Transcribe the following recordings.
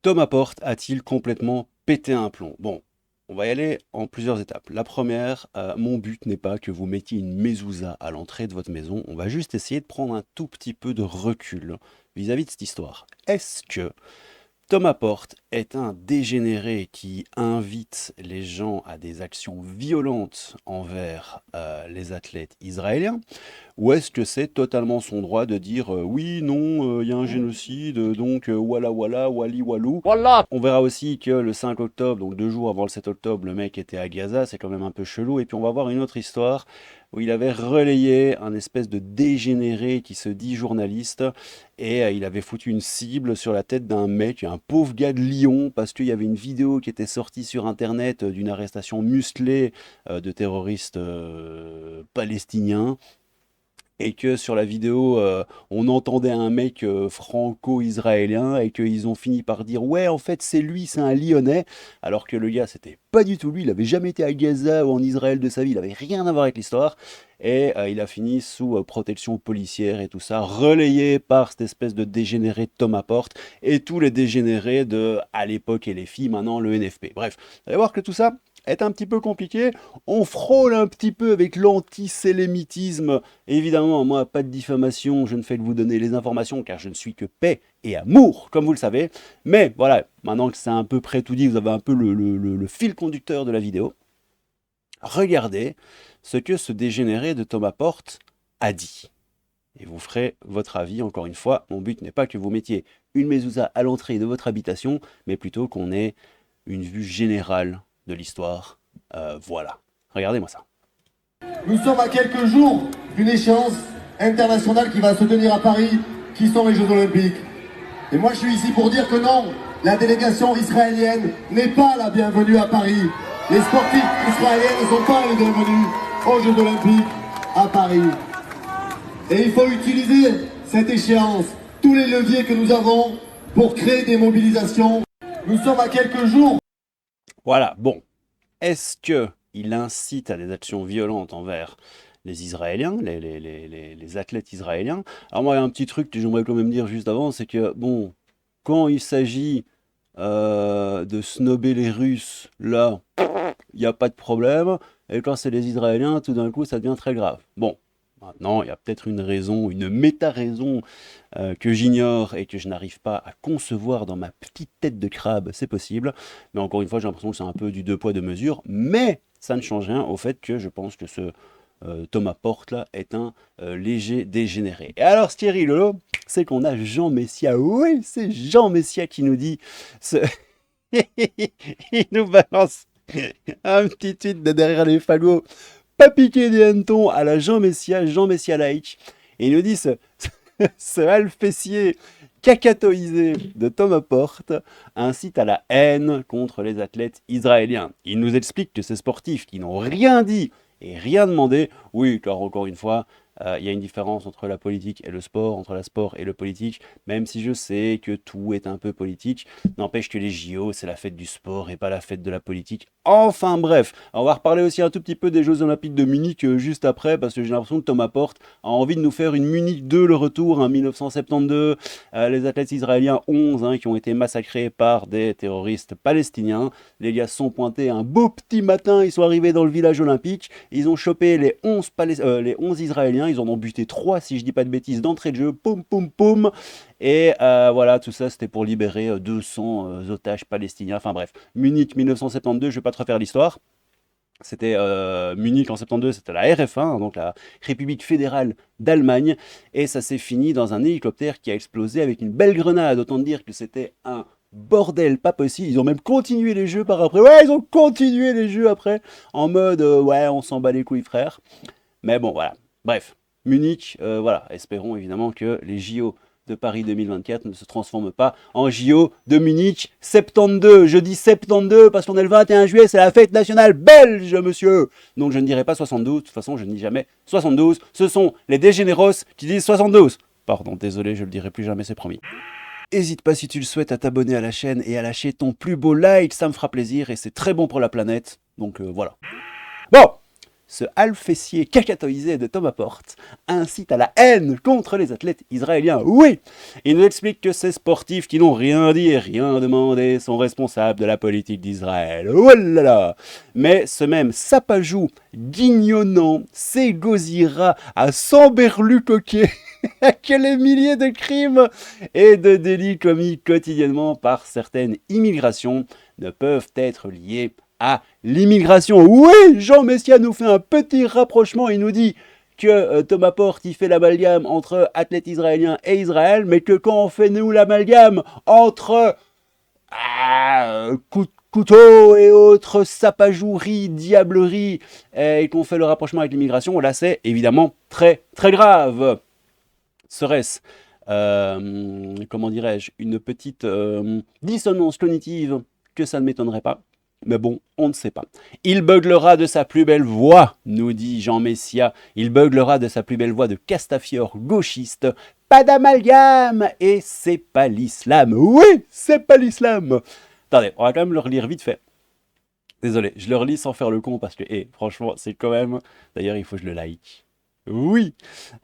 Thomas Porte a-t-il complètement pété un plomb? Bon, on va y aller en plusieurs étapes. La première, mon but n'est pas que vous mettiez une mezouza à l'entrée de votre maison. On va juste essayer de prendre un tout petit peu de recul vis-à-vis de cette histoire. Est-ce que Thomas Porte est un dégénéré qui invite les gens à des actions violentes envers les athlètes israéliens? Ou est-ce que c'est totalement son droit de dire oui, non, il y a un génocide, donc walla walla, wali walou. Wallah. On verra aussi que le 5 octobre, donc 2 jours avant le 7 octobre, le mec était à Gaza, c'est quand même un peu chelou. Et puis on va voir une autre histoire où il avait relayé un espèce de dégénéré qui se dit journaliste et il avait foutu une cible sur la tête d'un mec, un pauvre gars de Lyon, parce qu'il y avait une vidéo qui était sortie sur internet d'une arrestation musclée de terroristes palestiniens et que sur la vidéo, on entendait un mec franco-israélien et qu'ils ont fini par dire ouais, en fait, c'est lui, c'est un Lyonnais, alors que le gars, c'était pas du tout lui, il avait jamais été à Gaza ou en Israël de sa vie, il avait rien à voir avec l'histoire, et il a fini sous protection policière et tout ça, relayé par cette espèce de dégénéré de Thomas Porte et tous les dégénérés de à l'époque et les filles, maintenant le NFP. Bref, vous allez voir que tout ça est un petit peu compliqué. On frôle un petit peu avec l'antisémitisme. Évidemment, moi, pas de diffamation, je ne fais que vous donner les informations car je ne suis que paix et amour, comme vous le savez. Mais voilà, maintenant que c'est à peu près tout dit, vous avez un peu le fil conducteur de la vidéo. Regardez ce que ce dégénéré de Thomas Porte a dit. Et vous ferez votre avis, encore une fois. Mon but n'est pas que vous mettiez une mezouza à l'entrée de votre habitation, mais plutôt qu'on ait une vue générale de l'histoire. Voilà. Regardez-moi ça. Nous sommes à quelques jours d'une échéance internationale qui va se tenir à Paris, qui sont les Jeux Olympiques. Et moi je suis ici pour dire que non, la délégation israélienne n'est pas la bienvenue à Paris. Les sportifs israéliens ne sont pas les bienvenus aux Jeux Olympiques à Paris. Et il faut utiliser cette échéance, tous les leviers que nous avons pour créer des mobilisations. Nous sommes à quelques jours. Voilà, bon. Est-ce qu'il incite à des actions violentes envers les Israéliens, les athlètes israéliens? Alors moi, il y a un petit truc que j'aimerais quand même dire juste avant, c'est que, bon, quand il s'agit de snobber les Russes, là, il n'y a pas de problème. Et quand c'est les Israéliens, tout d'un coup, ça devient très grave. Bon, maintenant, il y a peut-être une raison, une méta-raison que j'ignore et que je n'arrive pas à concevoir dans ma petite tête de crabe, c'est possible. Mais encore une fois, j'ai l'impression que c'est un peu du deux poids, deux mesures. Mais ça ne change rien au fait que je pense que ce Thomas Porte là est un léger dégénéré. Et alors, Thierry Lolo, c'est qu'on a Jean Messia. Oui, c'est Jean Messia qui nous dit ce... il nous balance un petit tweet de derrière les fagots, pas piqué des hannetons à la Jean Messia Laïc. Et il nous dit ce alfessier cacatoïsé de Thomas Porte incite à la haine contre les athlètes israéliens. Il nous explique que ces sportifs qui n'ont rien dit et rien demandé, oui, car encore une fois, il y a une différence entre la politique et le sport, entre la sport et le politique, même si je sais que tout est un peu politique, n'empêche que les JO, c'est la fête du sport et pas la fête de la politique. Enfin bref, on va reparler aussi un tout petit peu des Jeux Olympiques de Munich juste après, parce que j'ai l'impression que Thomas Porte a envie de nous faire une Munich 2, le retour, en 1972, les athlètes israéliens 11 qui ont été massacrés par des terroristes palestiniens. Les gars sont pointés un beau petit matin, ils sont arrivés dans le village olympique, ils ont chopé les 11 Israéliens, ils en ont buté 3, si je dis pas de bêtises, d'entrée de jeu, poum poum poum, et voilà, tout ça c'était pour libérer 200 otages palestiniens, enfin bref, Munich 1972, je vais pas te refaire l'histoire. C'était Munich en 72, c'était la RF1, donc la République fédérale d'Allemagne, et ça s'est fini dans un hélicoptère qui a explosé avec une belle grenade. Autant dire que c'était un bordel pas possible. Ils ont même continué les jeux par après. Ouais, ils ont continué les jeux après, en mode ouais, on s'en bat les couilles, frère. Mais bon, voilà. Bref, Munich, voilà. Espérons évidemment que les JO de Paris 2024 ne se transforme pas en JO de Munich 72. Je dis 72 parce qu'on est le 21 juillet, c'est la fête nationale belge, monsieur. Donc je ne dirai pas 72, de toute façon je ne dis jamais 72. Ce sont les dégénéros qui disent 72. Pardon, désolé, je ne le dirai plus jamais, c'est promis. N'hésite pas si tu le souhaites à t'abonner à la chaîne et à lâcher ton plus beau like, ça me fera plaisir et c'est très bon pour la planète. Donc voilà. Bon, ce halfessier cacatoisé de Thomas Porte incite à la haine contre les athlètes israéliens. Oui, il nous explique que ces sportifs qui n'ont rien dit et rien demandé sont responsables de la politique d'Israël. Oh là là. Mais ce même sapajou guignonnant s'égosillera à s'emberlucoquer que les milliers de crimes et de délits commis quotidiennement par certaines immigrations ne peuvent être liés à l'immigration. Oui, Jean Messia nous fait un petit rapprochement, il nous dit que Thomas Porte il fait l'amalgame entre athlètes israéliens et Israël, mais que quand on fait nous l'amalgame entre couteaux et autres sapajoueries, diableries, et qu'on fait le rapprochement avec l'immigration, là c'est évidemment très très grave. Serait-ce, comment dirais-je, une petite dissonance cognitive que ça ne m'étonnerait pas. Mais bon, on ne sait pas. Il beuglera de sa plus belle voix, nous dit Jean Messia. Il beuglera de sa plus belle voix de Castafiore gauchiste. Pas d'amalgame. Et c'est pas l'islam. Oui, c'est pas l'islam. Attendez, on va quand même le relire vite fait. Désolé, je le relis sans faire le con parce que, franchement, c'est quand même... D'ailleurs, il faut que je le like. Oui,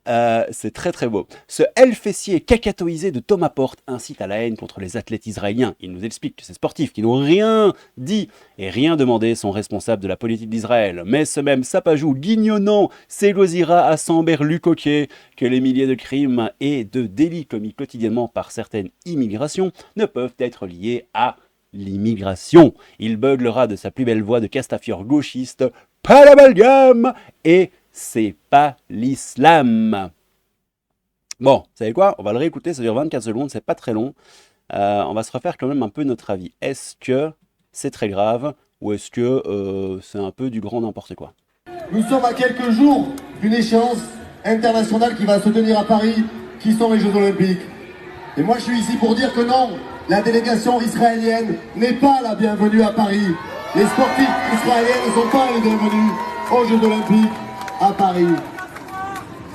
c'est très très beau. Ce fessier cacatoisé de Thomas Porte incite à la haine contre les athlètes israéliens. Il nous explique que ces sportifs qui n'ont rien dit et rien demandé sont responsables de la politique d'Israël. Mais ce même sapajou guignonnant s'égosillera à s'emberlucoquer que les milliers de crimes et de délits commis quotidiennement par certaines immigrations ne peuvent être liés à l'immigration. Il beuglera de sa plus belle voix de Castafiore gauchiste. Pas l'amalgame et c'est pas l'islam. Bon, vous savez quoi? On va le réécouter, ça dure 24 secondes, c'est pas très long. On va se refaire quand même un peu notre avis. Est-ce que c'est très grave ou est-ce que c'est un peu du grand n'importe quoi? Nous sommes à quelques jours d'une échéance internationale qui va se tenir à Paris, qui sont les Jeux Olympiques. Et moi je suis ici pour dire que non, la délégation israélienne n'est pas la bienvenue à Paris. Les sportifs israéliens ne sont pas les bienvenus aux Jeux Olympiques à Paris.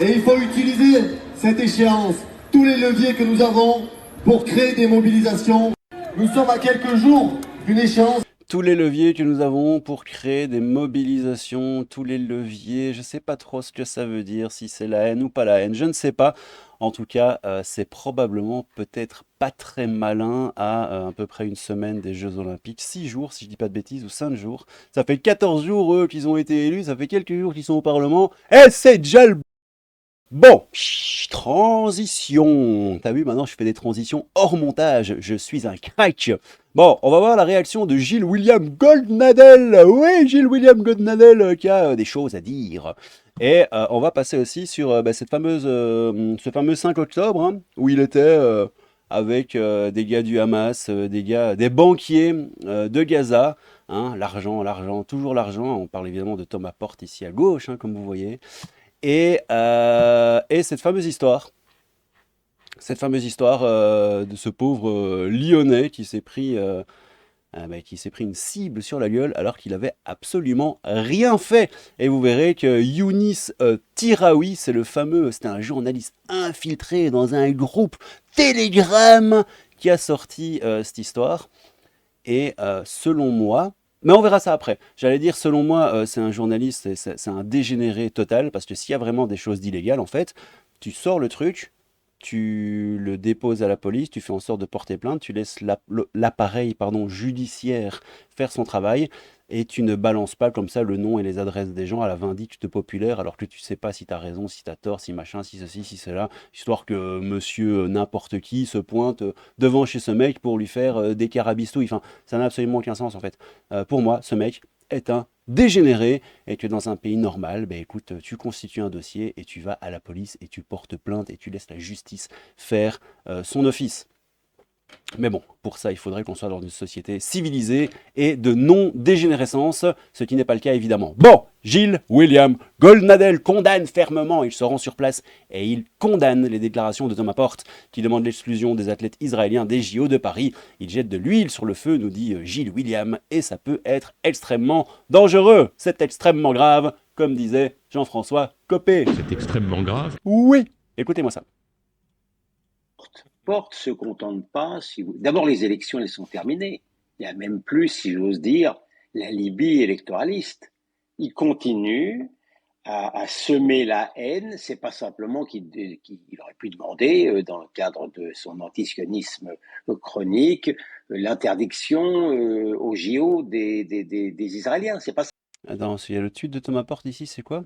Et il faut utiliser cette échéance, tous les leviers que nous avons pour créer des mobilisations. Nous sommes à quelques jours d'une échéance. Tous les leviers que nous avons pour créer des mobilisations, tous les leviers, je ne sais pas trop ce que ça veut dire, si c'est la haine ou pas la haine, je ne sais pas. En tout cas, c'est probablement peut-être pas très malin à peu près une semaine des Jeux Olympiques, 6 jours si je dis pas de bêtises, ou 5 jours. Ça fait 14 jours eux qu'ils ont été élus, ça fait quelques jours qu'ils sont au Parlement, et c'est déjà le... Bon, transition. T'as vu, maintenant je fais des transitions hors montage. Je suis un crack. Bon, on va voir la réaction de Gilles William Goldnadel. Oui, Gilles William Goldnadel qui a des choses à dire. Et on va passer aussi sur cette ce fameux 5 octobre hein, où il était avec des gars du Hamas, des banquiers de Gaza. Hein, l'argent, toujours l'argent. On parle évidemment de Thomas Porte ici à gauche, hein, comme vous voyez. Et cette fameuse histoire de ce pauvre Lyonnais qui s'est pris une cible sur la gueule alors qu'il avait absolument rien fait. Et vous verrez que Younis Tiraoui, c'était un journaliste infiltré dans un groupe Telegram qui a sorti cette histoire. Et selon moi, mais on verra ça après. J'allais dire, selon moi, c'est un journaliste, c'est un dégénéré total, parce que s'il y a vraiment des choses d'illégales, en fait, tu sors le truc, tu le déposes à la police, tu fais en sorte de porter plainte, tu laisses l'appareil judiciaire faire son travail, et tu ne balances pas comme ça le nom et les adresses des gens à la vindicte populaire, alors que tu sais pas si tu as raison, si tu as tort, si machin, si ceci, si cela, histoire que monsieur n'importe qui se pointe devant chez ce mec pour lui faire des carabistouilles. Enfin, ça n'a absolument aucun sens en fait. Pour moi, ce mec est un dégénéré et que dans un pays normal, ben écoute, tu constitues un dossier et tu vas à la police et tu portes plainte et tu laisses la justice faire son office. Mais bon, pour ça, il faudrait qu'on soit dans une société civilisée et de non-dégénérescence, ce qui n'est pas le cas évidemment. Bon, Gilles William Goldnadel condamne fermement, il se rend sur place et il condamne les déclarations de Thomas Porte qui demande l'exclusion des athlètes israéliens des JO de Paris. Il jette de l'huile sur le feu, nous dit Gilles William, et ça peut être extrêmement dangereux. C'est extrêmement grave, comme disait Jean-François Copé. C'est extrêmement grave. Oui, écoutez-moi ça. Porte se contente pas. D'abord, les élections, elles sont terminées. Il y a même plus, si j'ose dire, la Libye électoraliste. Il continue à semer la haine, c'est pas simplement qu'il aurait pu demander, dans le cadre de son antisionisme chronique, l'interdiction au JO des Israéliens. C'est pas ça. Attends, il y a le tweet de Thomas Porte ici, c'est quoi?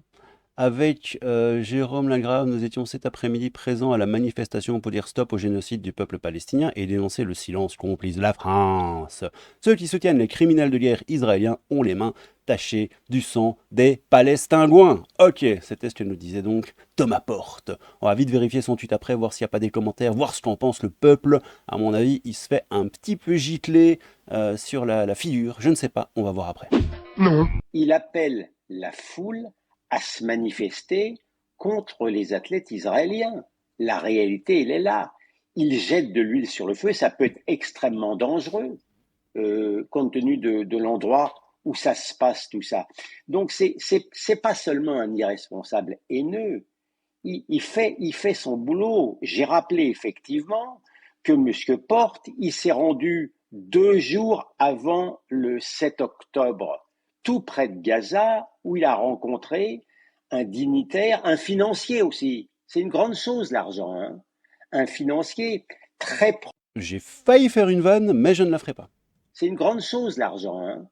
Avec Jérôme Lagrave, nous étions cet après-midi présents à la manifestation pour dire stop au génocide du peuple palestinien et dénoncer le silence complice de la France. Ceux qui soutiennent les criminels de guerre israéliens ont les mains tachées du sang des Palestingouins. Ok, c'était ce que nous disait donc Thomas Porte. On va vite vérifier son tweet après, voir s'il n'y a pas des commentaires, voir ce qu'en pense le peuple. À mon avis, il se fait un petit peu gicler sur la figure. Je ne sais pas, on va voir après. Non. Il appelle la foule à se manifester contre les athlètes israéliens. La réalité, elle est là. Il jette de l'huile sur le feu, ça peut être extrêmement dangereux, compte tenu de l'endroit où ça se passe, tout ça. Donc, c'est pas seulement un irresponsable haineux, il fait son boulot. J'ai rappelé effectivement que M. Porte, il s'est rendu 2 jours avant le 7 octobre, tout près de Gaza, où il a rencontré un dignitaire, un financier aussi. C'est une grande chose, l'argent, hein. Un financier très proche. J'ai failli faire une vanne, mais je ne la ferai pas. C'est une grande chose, l'argent, hein.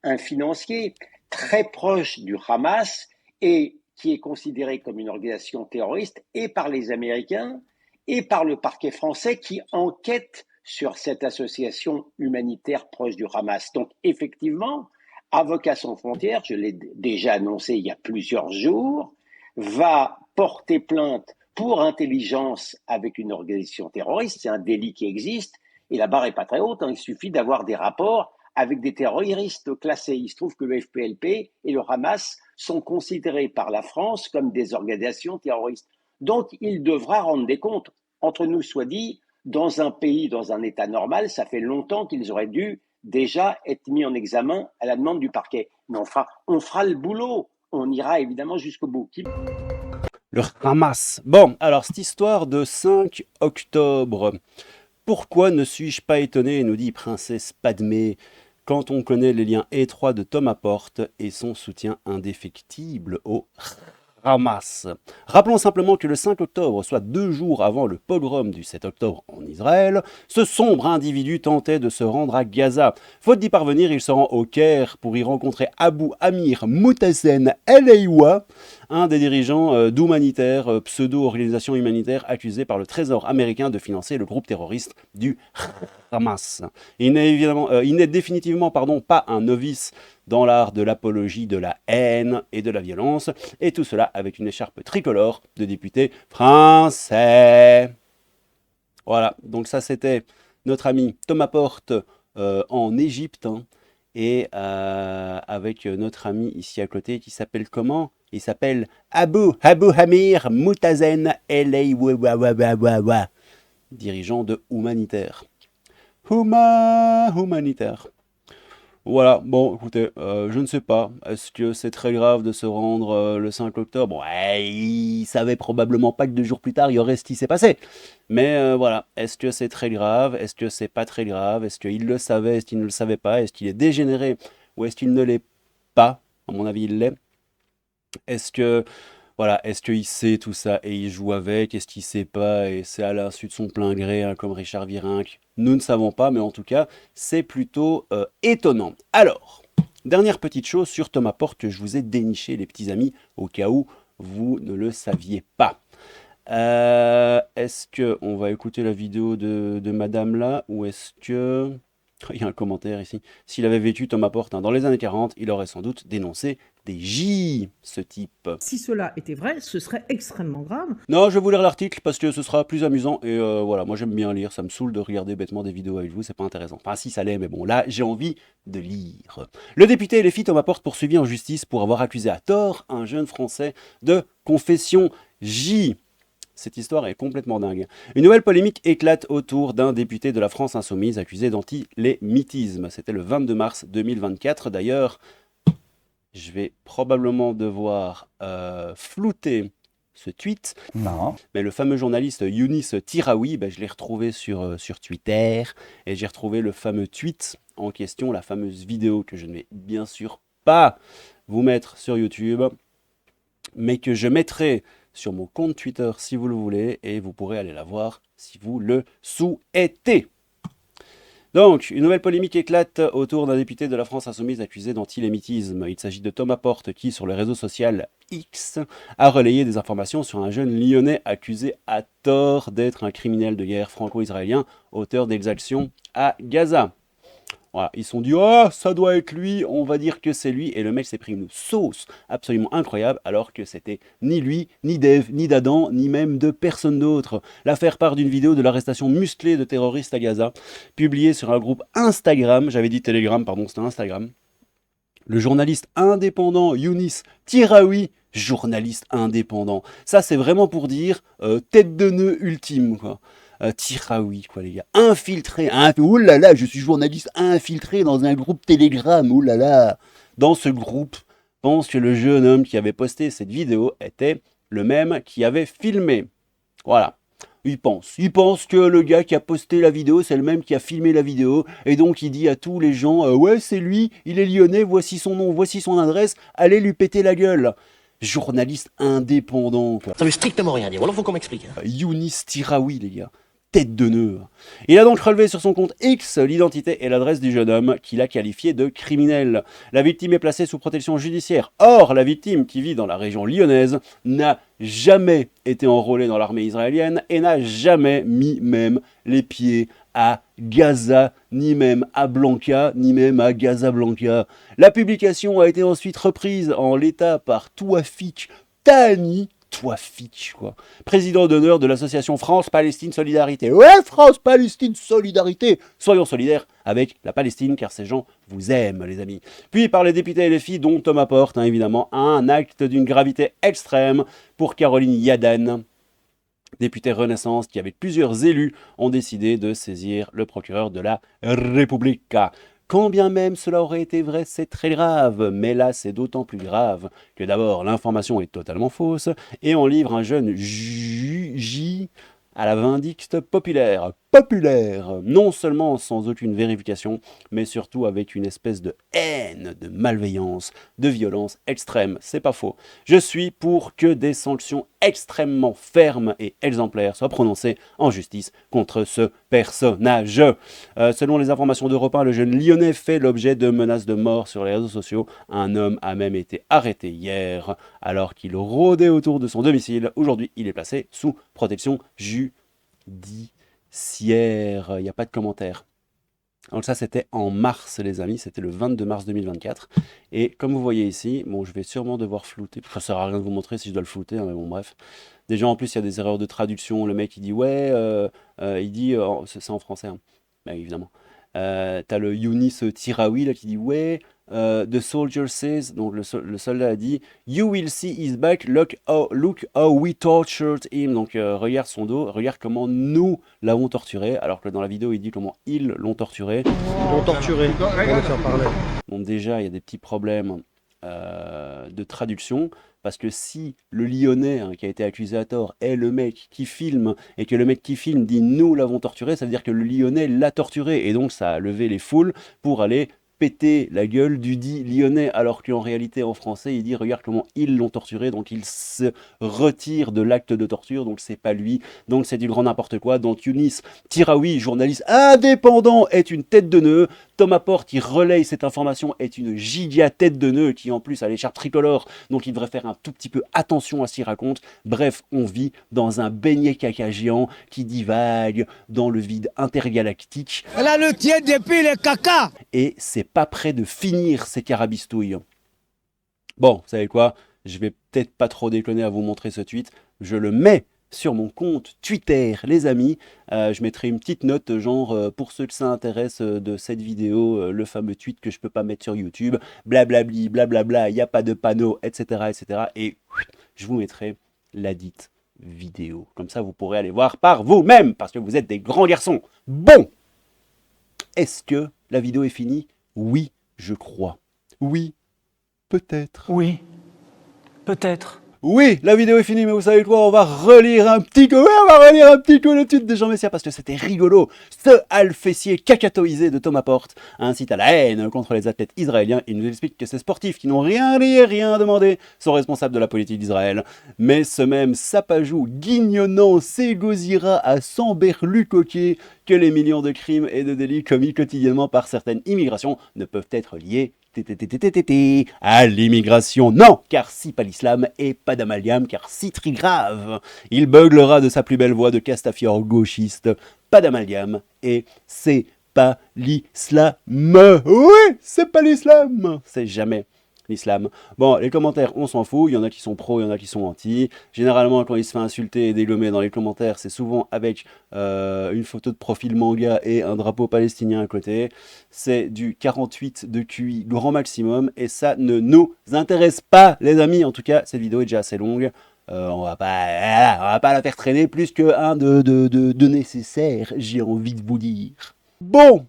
Un financier très proche du Hamas et qui est considéré comme une organisation terroriste et par les Américains et par le parquet français qui enquête sur cette association humanitaire proche du Hamas. Donc effectivement, Avocats sans frontières, je l'ai déjà annoncé il y a plusieurs jours, va porter plainte pour intelligence avec une organisation terroriste. C'est un délit qui existe et la barre n'est pas très haute, hein. Il suffit d'avoir des rapports avec des terroristes classés. Il se trouve que le FPLP et le Hamas sont considérés par la France comme des organisations terroristes. Donc, il devra rendre des comptes. Entre nous soit dit, dans un pays, dans un État normal, ça fait longtemps qu'ils auraient dû déjà être mis en examen à la demande du parquet. Mais on fera le boulot. On ira évidemment jusqu'au bout. Le Hamas. Bon, alors cette histoire de 5 octobre. Pourquoi ne suis-je pas étonné, nous dit Princesse Padmé, quand on connaît les liens étroits de Thomas Porte et son soutien indéfectible au Hamas. Rappelons simplement que le 5 octobre, soit 2 jours avant le pogrom du 7 octobre en Israël, ce sombre individu tentait de se rendre à Gaza. Faute d'y parvenir, il se rend au Caire pour y rencontrer Abu Amir Moutazen El Aywa, un des dirigeants d'humanitaires, pseudo-organisation humanitaire accusée par le Trésor américain de financer le groupe terroriste du Hamas. Il n'est définitivement pas un novice dans l'art de l'apologie de la haine et de la violence, et tout cela avec une écharpe tricolore de député français. Voilà, donc ça c'était notre ami Thomas Porte en Égypte, hein, et avec notre ami ici à côté qui s'appelle comment? Il s'appelle Abu Amir Moutazen El Aywa, dirigeant de Humanitaire. Humanitaire. Voilà, bon, écoutez, je ne sais pas. Est-ce que c'est très grave de se rendre le 5 octobre? Ouais, il savait probablement pas que 2 jours plus tard, il y aurait ce qui s'est passé. Mais voilà, est-ce que c'est très grave? Est-ce que c'est pas très grave? Est-ce qu'il le savait? Est-ce qu'il ne le savait pas? Est-ce qu'il est dégénéré? Ou est-ce qu'il ne l'est pas? À mon avis, il l'est. Est-ce que voilà, est-ce qu'il sait tout ça et il joue avec? Est-ce qu'il sait pas et c'est à l'insu de son plein gré, hein, comme Richard Virenque? Nous ne savons pas, mais en tout cas, c'est plutôt étonnant. Alors, dernière petite chose sur Thomas Porte que je vous ai déniché, les petits amis, au cas où vous ne le saviez pas. Est-ce que on va écouter la vidéo de Madame là, ou est-ce que... Il y a un commentaire ici. S'il avait vécu Thomas Porte dans les années 40, il aurait sans doute dénoncé des J, ce type. Si cela était vrai, ce serait extrêmement grave. Non, je vais vous lire l'article parce que ce sera plus amusant. Et voilà, moi j'aime bien lire, ça me saoule de regarder bêtement des vidéos avec vous, c'est pas intéressant. Enfin si, ça l'est, mais bon, là j'ai envie de lire. Le député les filles Thomas Porte poursuivi en justice pour avoir accusé à tort un jeune Français de confession J. Cette histoire est complètement dingue. Une nouvelle polémique éclate autour d'un député de la France insoumise accusé d'antisémitisme. C'était le 22 mars 2024. D'ailleurs, je vais probablement devoir flouter ce tweet. Non. Mais le fameux journaliste Younis Tiraoui, je l'ai retrouvé sur Twitter. Et j'ai retrouvé le fameux tweet en question, la fameuse vidéo que je ne vais bien sûr pas vous mettre sur YouTube. mais que je mettrai sur mon compte Twitter si vous le voulez, et vous pourrez aller la voir si vous le souhaitez. Donc, une nouvelle polémique éclate autour d'un député de la France insoumise accusé d'antisémitisme. Il s'agit de Thomas Porte qui, sur le réseau social X, a relayé des informations sur un jeune Lyonnais accusé à tort d'être un criminel de guerre franco-israélien, auteur d'exactions à Gaza. Voilà, ils se sont dit, oh, ça doit être lui, on va dire que c'est lui, et le mec s'est pris une sauce absolument incroyable, alors que c'était ni lui, ni d'Ève, ni d'Adam, ni même de personne d'autre. L'affaire part d'une vidéo de l'arrestation musclée de terroristes à Gaza, publiée sur un groupe Instagram, j'avais dit Telegram, pardon, c'était Instagram. Le journaliste indépendant Younis Tiraoui, journaliste indépendant, ça c'est vraiment pour dire tête de nœud ultime, quoi. Tiraoui, quoi, les gars. Infiltré. Oh là là, je suis journaliste infiltré dans un groupe Telegram. Oh là là. Dans ce groupe, pense que le jeune homme qui avait posté cette vidéo était le même qui avait filmé. Voilà. Il pense que le gars qui a posté la vidéo, c'est le même qui a filmé la vidéo. Et donc, il dit à tous les gens, ouais, c'est lui, il est lyonnais, voici son nom, voici son adresse, allez lui péter la gueule. Journaliste indépendant, quoi. Ça veut strictement rien dire. Voilà, faut qu'on m'explique. Younis Tiraoui, les gars. Tête de nœud. Il a donc relevé sur son compte X l'identité et l'adresse du jeune homme qu'il a qualifié de criminel. La victime est placée sous protection judiciaire. Or, la victime, qui vit dans la région lyonnaise, n'a jamais été enrôlée dans l'armée israélienne et n'a jamais mis même les pieds à Gaza, ni même à Blanca, ni même à Casablanca. La publication a été ensuite reprise en l'état par Touafik Tahani, quoi. Président d'honneur de l'association France-Palestine Solidarité. Ouais, France-Palestine Solidarité. Soyons solidaires avec la Palestine, car ces gens vous aiment, les amis. Puis par les députés LFI, dont Thomas Porte, évidemment, un acte d'une gravité extrême pour Caroline Yadan, députée Renaissance, qui avec plusieurs élus ont décidé de saisir le procureur de la République. Quand bien même cela aurait été vrai, c'est très grave, mais là c'est d'autant plus grave que d'abord l'information est totalement fausse et on livre un jeune J à la vindicte populaire, non seulement sans aucune vérification, mais surtout avec une espèce de haine, de malveillance, de violence extrême, c'est pas faux. Je suis pour que des sanctions extrêmement fermes et exemplaires soient prononcées en justice contre ce personnage. Selon les informations d'Europe 1, le jeune Lyonnais fait l'objet de menaces de mort sur les réseaux sociaux. Un homme a même été arrêté hier alors qu'il rôdait autour de son domicile. Aujourd'hui, il est placé sous protection judiciaire. Il n'y a pas de commentaire. Donc ça, c'était en mars, les amis. C'était le 22 mars 2024. Et comme vous voyez ici, bon, je vais sûrement devoir flouter. Ça ne sert à rien de vous montrer si je dois le flouter, hein, mais bon, bref. Déjà, en plus, il y a des erreurs de traduction. Le mec, il dit, ouais, il dit, c'est en français, hein. Bah, évidemment. T'as le Younis Tiraoui, là, qui dit, ouais, the soldier says, donc le soldat a dit, you will see his back, look how we tortured him. Donc regarde son dos, regarde comment nous l'avons torturé, alors que dans la vidéo il dit comment ils l'ont torturé. Ils l'ont torturé. On s'en parlait. Bon, déjà il y a des petits problèmes de traduction, parce que si le Lyonnais, hein, qui a été accusé à tort, est le mec qui filme, et que le mec qui filme dit nous l'avons torturé, ça veut dire que le Lyonnais l'a torturé, et donc ça a levé les foules pour aller péter la gueule du dit Lyonnais, alors qu'en réalité en français il dit regarde comment ils l'ont torturé, donc il se retire de l'acte de torture, donc c'est pas lui, donc c'est du grand n'importe quoi. Donc Younis Tiraoui, journaliste indépendant, est une tête de nœud. Thomas Porte qui relaye cette information est une giga tête de nœud qui en plus a l'écharpe tricolore, donc il devrait faire un tout petit peu attention à ce qu'il raconte. Bref, on vit dans un beignet caca géant qui divague dans le vide intergalactique. Elle a le tien depuis le caca. Et c'est pas près de finir ces carabistouilles. Bon, vous savez quoi? Je vais peut-être pas trop déconner à vous montrer ce tweet. Je le mets sur mon compte Twitter, les amis. Je mettrai une petite note, genre, pour ceux que ça intéresse de cette vidéo, le fameux tweet que je peux pas mettre sur YouTube, blablabli, blablabla, il n'y a pas de panneau, etc., etc. Et je vous mettrai la dite vidéo. Comme ça, vous pourrez aller voir par vous-même, parce que vous êtes des grands garçons. Bon! Est-ce que la vidéo est finie? Oui, je crois. Oui, peut-être. Oui, peut-être. Oui, la vidéo est finie, mais vous savez quoi, on va relire un petit coup, on va relire un petit coup le titre de Jean Messia parce que c'était rigolo. Ce halfessier cacatoisé de Thomas Porte incite à la haine contre les athlètes israéliens. Il nous explique que ces sportifs qui n'ont rien dit, rien demandé sont responsables de la politique d'Israël. Mais ce même sapajou guignonnant s'égosira à s'emberlucoquer que les millions de crimes et de délits commis quotidiennement par certaines immigrations ne peuvent être liés à l'immigration. Non, car si pas l'islam et pas d'amalgame, car si très grave. Il beuglera de sa plus belle voix de Castafiore gauchiste. Pas d'amalgame et c'est pas l'islam. Oui, c'est pas l'islam. C'est jamais l'islam. Bon, les commentaires, on s'en fout. Il y en a qui sont pro, il y en a qui sont anti. Généralement, quand il se fait insulter et dégommer dans les commentaires, c'est souvent avec une photo de profil manga et un drapeau palestinien à côté. C'est du 48 de QI grand maximum et ça ne nous intéresse pas, les amis. En tout cas, cette vidéo est déjà assez longue. On va pas la faire traîner plus que un de nécessaire, j'ai envie de vous dire. Bon,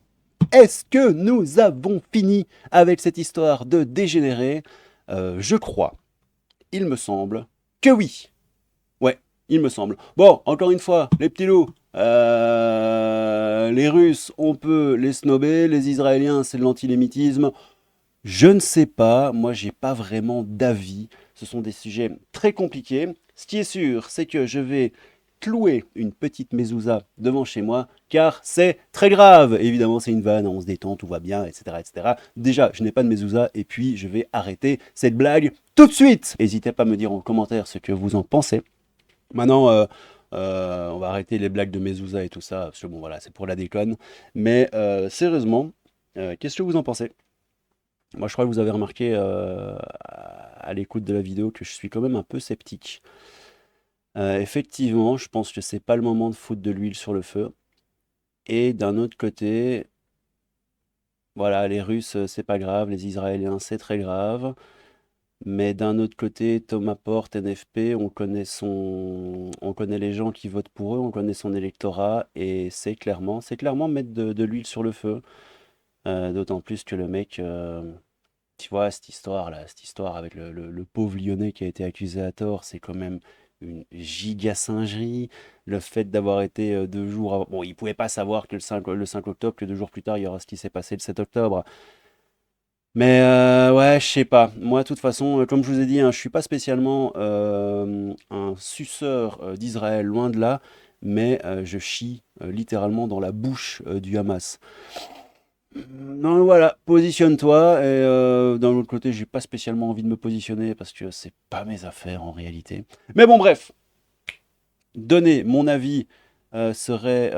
est-ce que nous avons fini avec cette histoire de dégénéré? Je crois, il me semble que oui. Ouais, il me semble. Bon, encore une fois, les petits loups, les Russes, on peut les snober, les Israéliens, c'est de l'antisémitisme. Je ne sais pas, moi j'ai pas vraiment d'avis. Ce sont des sujets très compliqués. Ce qui est sûr, c'est que je vais clouer une petite mezouza devant chez moi, car c'est très grave. Évidemment, c'est une vanne, on se détend, tout va bien, etc., etc. Déjà, je n'ai pas de mezouza, et puis je vais arrêter cette blague tout de suite. N'hésitez pas à me dire en commentaire ce que vous en pensez. Maintenant, on va arrêter les blagues de mezouza et tout ça, parce que bon, voilà, c'est pour la déconne. Mais sérieusement, qu'est-ce que vous en pensez? Moi, je crois que vous avez remarqué à l'écoute de la vidéo que je suis quand même un peu sceptique. Effectivement, je pense que c'est pas le moment de foutre de l'huile sur le feu. Et d'un autre côté, voilà, les Russes, c'est pas grave, les Israéliens, c'est très grave. Mais d'un autre côté, Thomas Porte, NFP, on connaît les gens qui votent pour eux, on connaît son électorat, et c'est clairement mettre de l'huile sur le feu. D'autant plus que le mec, tu vois, cette histoire avec le pauvre Lyonnais qui a été accusé à tort, c'est quand même une giga singerie. Le fait d'avoir été 2 jours avant... Bon, il pouvait pas savoir que le 5 octobre, que 2 jours plus tard, il y aura ce qui s'est passé le 7 octobre. Mais ouais, je sais pas. Moi, de toute façon, comme je vous ai dit, hein, je suis pas spécialement un suceur d'Israël, loin de là, mais je chie littéralement dans la bouche du Hamas. Non, voilà, positionne-toi. Et d'un autre côté, j'ai pas spécialement envie de me positionner parce que c'est pas mes affaires en réalité. Mais bon, bref, donner mon avis serait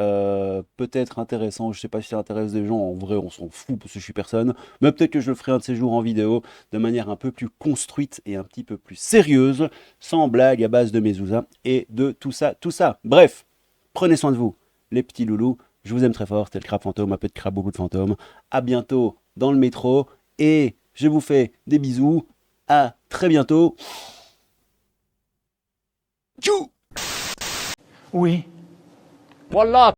peut-être intéressant. Je sais pas si ça intéresse des gens. En vrai, on s'en fout parce que je suis personne. Mais peut-être que je le ferai un de ces jours en vidéo de manière un peu plus construite et un petit peu plus sérieuse, sans blague à base de mezouza et de tout ça, tout ça. Bref, prenez soin de vous, les petits loulous. Je vous aime très fort, c'était le crabe fantôme, un peu de crabe, beaucoup de fantômes. À bientôt dans le métro et je vous fais des bisous. À très bientôt. Tchou! Oui. Voilà.